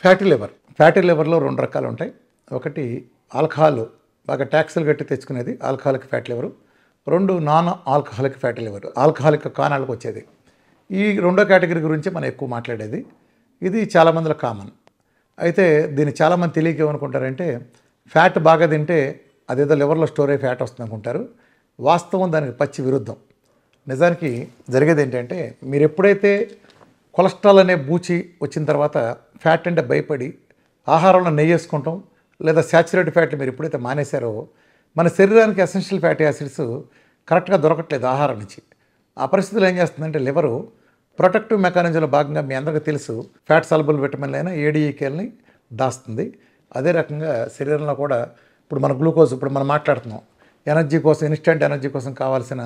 Fatty లివర్లో 2 రకాలు ఉంటాయి. ఒకటి ఆల్కహాల్ బాగా ట్యాక్సులు కట్టి తెచ్చుకునేది alcoholic fatty liver. 2 non alcoholic fatty liver, alcoholic కానాలకు వచ్చేది. ఈ రెండో కేటగిరీ గురించి మనం ఎక్కువ మాట్లాడేది. ఇది చాలామందిలో కామన్. అయితే దీన్ని చాలామంది తెలియక ఏమనుకుంటారంటే ఫ్యాట్ బాగా తింటే అదేదో లివర్లో స్టోర్ అయ్యి ఫ్యాట్ వస్తుంది అనుకుంటారు. వాస్తవం దానికి పచ్చి విరుద్ధం. నిజానికి జరిగేది ఏంటంటే మీరు ఎప్పుడైతే కొలెస్ట్రాల్ అనే బూచి వచ్చిన తర్వాత ఫ్యాట్ అంటే భయపడి ఆహారంలో నెయ్యి వేసుకుంటాం లేదా శాచురేటెడ్ ఫ్యాట్లు మీరు ఎప్పుడైతే మానేశారో మన శరీరానికి ఎసెన్షియల్ ఫ్యాటీ యాసిడ్స్ కరెక్ట్గా దొరకట్లేదు ఆహారం నుంచి. ఆ పరిస్థితుల్లో ఏం చేస్తుందంటే లివరు ప్రొటెక్టివ్ మెకానిజంలో భాగంగా మీ అందరికీ తెలుసు ఫ్యాట్ సాల్బుల్ విటమిన్లైన ఏడీఈకేల్ని దాస్తుంది. అదే రకంగా శరీరంలో కూడా ఇప్పుడు మన గ్లూకోజ్ ఇప్పుడు మనం మాట్లాడుతున్నాం ఎనర్జీ కోసం ఇన్స్టెంట్ ఎనర్జీ కోసం కావాల్సిన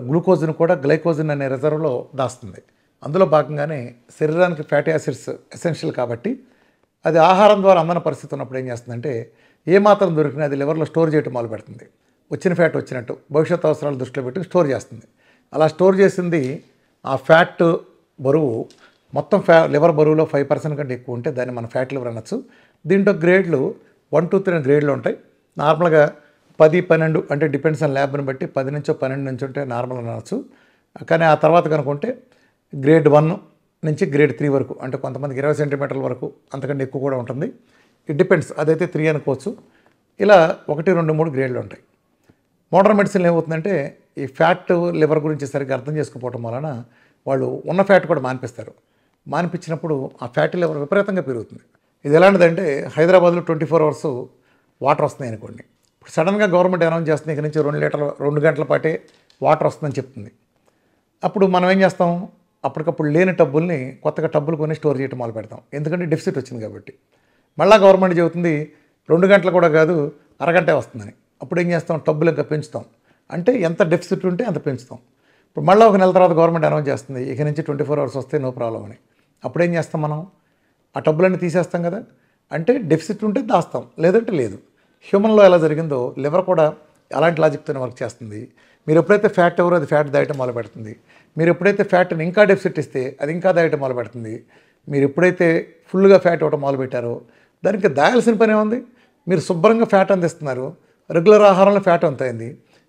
గ్లూకోజ్ను కూడా గ్లైకోజన్ అనే రిజర్వ్లో దాస్తుంది. అందులో భాగంగానే శరీరానికి ఫ్యాటీ యాసిడ్స్ ఎసెన్షియల్ కాబట్టి అది ఆహారం ద్వారా అందని పరిస్థితి ఉన్నప్పుడు ఏం చేస్తుందంటే ఏమాత్రం దొరికినా అది లివర్లో స్టోర్ చేయడం మొదలు పెడుతుంది. వచ్చిన ఫ్యాట్ వచ్చినట్టు భవిష్యత్ అవసరాలు దృష్టిలో పెట్టి స్టోర్ చేస్తుంది. అలా స్టోర్ చేసింది ఆ ఫ్యాట్ బరువు మొత్తం లివర్ బరువులో 5% కంటే ఎక్కువ ఉంటే దాన్ని మనం ఫ్యాట్ లివర్ అనొచ్చు. దీంట్లో గ్రేడ్లు 1, 2, 3 గ్రేడ్లు ఉంటాయి. నార్మల్గా 10, 12 అంటే డిపెండ్స్ ఆన్ ల్యాబ్ని బట్టి 10 నుంచో 12 నుంచి ఉంటే నార్మల్ అనవచ్చు. కానీ ఆ తర్వాత కనుకుంటే గ్రేడ్ 1 నుంచి గ్రేడ్ 3 వరకు అంటే కొంతమందికి 20 సెంటీమీటర్ల వరకు అంతకంటే ఎక్కువ కూడా ఉంటుంది. ఇట్ డిపెండ్స్, అదైతే 3 అనుకోవచ్చు. ఇలా 1, 2, 3 గ్రేడ్లు ఉంటాయి. మోడర్న్ మెడిసిన్లో ఏమవుతుందంటే ఈ ఫ్యాట్ లివర్ గురించి సరిగ్గా అర్థం చేసుకోవటం వలన వాళ్ళు ఉన్న ఫ్యాట్ కూడా మానిపిస్తారు. మానిపించినప్పుడు ఆ ఫ్యాటీ లివర్ విపరీతంగా పెరుగుతుంది. ఇది ఎలాంటిదంటే హైదరాబాద్లో 24 అవర్స్ వాటర్ వస్తున్నాయి అనుకోండి. ఇప్పుడు సడన్గా గవర్నమెంట్ అనౌన్స్ చేస్తుంది ఇక నుంచి 2 గంటల పాటే వాటర్ వస్తుందని చెప్తుంది. అప్పుడు మనం ఏం చేస్తాం, అప్పటికప్పుడు లేని టబ్బుల్ని కొత్తగా టబ్బులు కొని స్టోర్ చేయడం మొదలు పెడతాం. ఎందుకంటే డెఫిసిట్ వచ్చింది కాబట్టి. మళ్ళీ గవర్నమెంట్ చెబుతుంది 2 గంటలు కూడా కాదు అరగంటే వస్తుందని. అప్పుడు ఏం చేస్తాం, టబ్బులు ఇంకా పెంచుతాం. అంటే ఎంత డెఫిసిట్ ఉంటే అంత పెంచుతాం. ఇప్పుడు మళ్ళీ 1 నెల తర్వాత గవర్నమెంట్ అనౌన్స్ చేస్తుంది ఇక నుంచి 24 అవర్స్ వస్తే నో ప్రాబ్లం అని. అప్పుడు ఏం చేస్తాం, మనం ఆ టబ్బులన్నీ తీసేస్తాం కదా. అంటే డెఫిసిట్ ఉంటే దాస్తాం, లేదంటే లేదు. హ్యూమన్లో ఎలా జరిగిందో లివర్ కూడా అలాంటి లాజిక్తోనే వర్క్ చేస్తుంది. మీరు ఎప్పుడైతే ఫ్యాట్ ఎవరో అది ఫ్యాట్ దాయటం మొదలు పెడుతుంది. మీరు ఎప్పుడైతే ఫ్యాట్ని ఇంకా డెఫిసిట్ ఇస్తే అది ఇంకా దాయటం మొదలు పెడుతుంది. మీరు ఎప్పుడైతే ఫుల్గా ఫ్యాట్ ఇవ్వటం మొదలు పెట్టారో దానికి దాయాల్సిన పని ఏముంది. మీరు శుభ్రంగా ఫ్యాట్ అందిస్తున్నారు, రెగ్యులర్ ఆహారంలో ఫ్యాట్ అంత అయింది,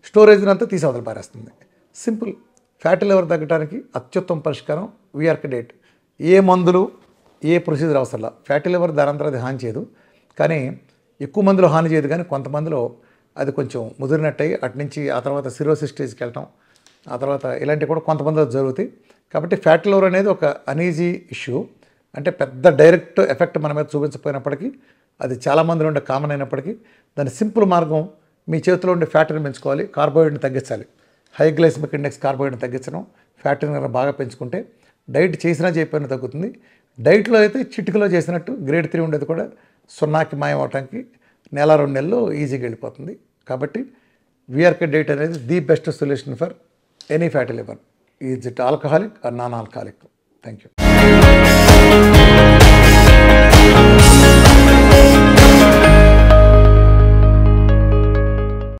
స్టోరేజ్ని అంతా తీసి అవతల పారేస్తుంది. సింపుల్. ఫ్యాటీ లివర్ తగ్గడానికి అత్యుత్తమ పరిష్కారం వీఆర్కే డైట్. ఏ మందులు ఏ ప్రొసీజర్ అవసరంలా. ఫ్యాటీ లివర్ దానంతరం అది హాని చేయదు, కానీ ఎక్కువ మందిలో హాని చేయదు. కానీ కొంతమందిలో అది కొంచెం ముదిరినట్టయి అటు నుంచి ఆ తర్వాత సిరోసిస్ స్టేజ్కి వెళ్ళటం, ఆ తర్వాత ఇలాంటివి కూడా కొంతమందిలో జరుగుతాయి. కాబట్టి ఫ్యాటీ లివర్ అనేది ఒక అనీజీ ఇష్యూ. అంటే పెద్ద డైరెక్ట్ ఎఫెక్ట్ మన మీద చూపించకపోయినప్పటికీ అది చాలామందిలో ఉండే కామన్ అయినప్పటికీ దాని సింపుల్ మార్గం మీ చేతిలో ఉండే ఫ్యాట్ని పెంచుకోవాలి, కార్బోహైడ్రేట్ని తగ్గించాలి. హై గ్లైసెమిక్ ఇండెక్స్ కార్బోహైడ్రేట్ని తగ్గించడం, ఫ్యాట్ని బాగా పెంచుకుంటే డైట్ చేసినా చేయకపోయినా తగ్గుతుంది. డైట్లో అయితే చిటికలో చేసినట్టు గ్రేడ్ 3 ఉండేది కూడా 0కి మాయం అవడానికి 1-2 నెలల్లో ఈజీగా వెళ్ళిపోతుంది. కాబట్టి వీఆర్కే డైట్ అనేది the best solution for any fatty liver. Is it alcoholic or non alcoholic. Thank you.